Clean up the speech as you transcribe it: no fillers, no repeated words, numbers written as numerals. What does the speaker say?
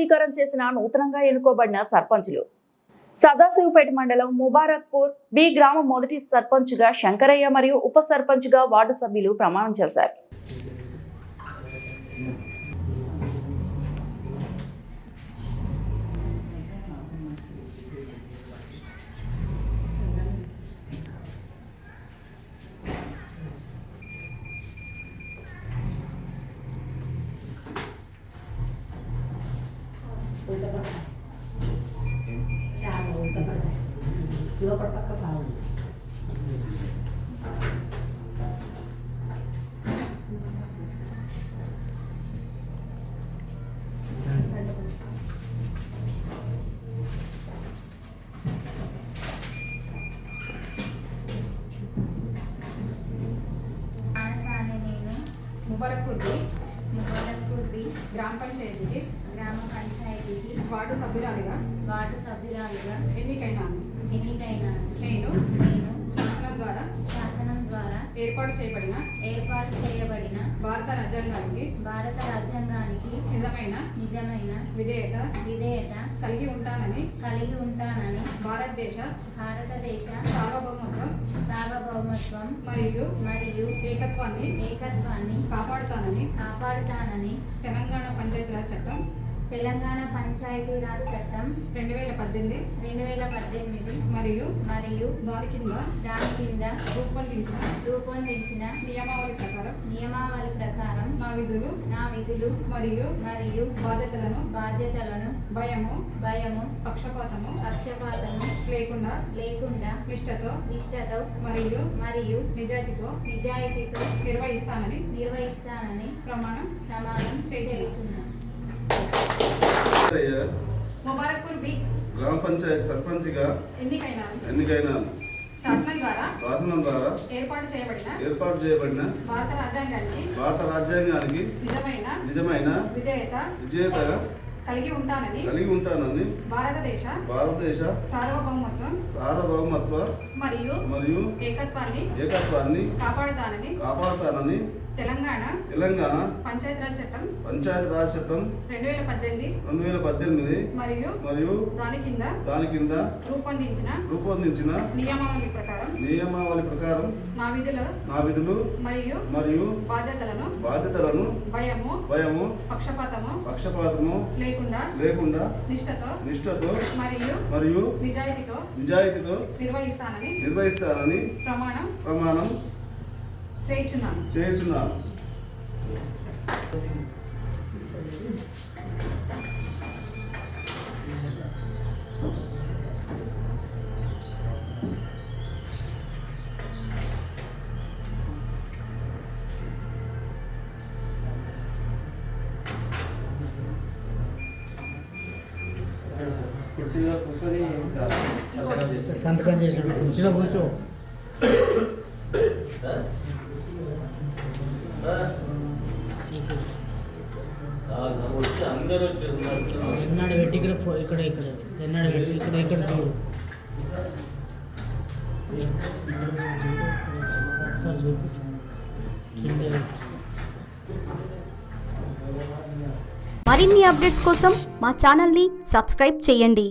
స్వీకారం చేసిన నూతనంగా ఎన్నుకోబడిన సర్పంచులు. సదాశివపేట మండలం ముబారక్పూర్ బి గ్రామ మొదటి సర్పంచ్గా శంకరయ్య మరియు ఉప సర్పంచ్గా వార్డు సభ్యులు ప్రమాణం చేశారు. ముబారక్పూర్ బి గ్రామ పంచాయతీకి వార్డు సభ్యురాలిగా ఎన్నికైనాను. నేను శాసనం ద్వారా ఏర్పాటు చేయబడిన భారత రాజ్యాంగానికి నిజమైన విధేయత కలిగి ఉంటానని భారతదేశ సార్వభౌమత్వం మరియు ఏకత్వాన్ని కాపాడుతానని తెలంగాణ పంచాయతీరాజ్ చట్టం 2018 మరియు దాని కింద రూపొందించిన నియమావళి ప్రకారం నా విధులు మరియు బాధ్యతలను భయము పక్షపాతము లేకుండా నిష్ఠతో మరియు నిజాయితీతో నిర్వహిస్తానని ప్రమాణం చేస్తున్నాను. ముబారక్పూర్ బి గ్రామ పంచాయతీ సర్పంచ్గా ఎన్నికైనాను. శాసనం ద్వారా ఏర్పాటు చేయబడిన భారత రాజ్యాంగానికి నిజమైన విధేయతగా కలిగి ఉంటానని భారతదేశ సార్వభౌమత్వం మరియు ఏకత్వాన్ని కాపాడుతానని తెలంగాణ పంచాయతీరాజ్ చట్టం 2018 మరియు దాని కింద రూపొందించిన నియమావళి ప్రకారం నా విధులు మరియు బాధ్యతలను భయము పక్షపాతము లేకుండా నిష్ఠతో మరియు నిజాయితీతో నిర్వహిస్తానని ప్రమాణం చేయుచున్నాను. సంతకం చేసినప్పుడు కుర్చీలో కూర్చో. ఎన్నాడు పెట్టి ఇక్కడ ఎన్నాడు పెట్టి ఇక్కడ చూడు. ఒకసారి చూడు మరిన్ని అప్డేట్స్ కోసం మా ఛానల్ని సబ్స్క్రైబ్ చేయండి.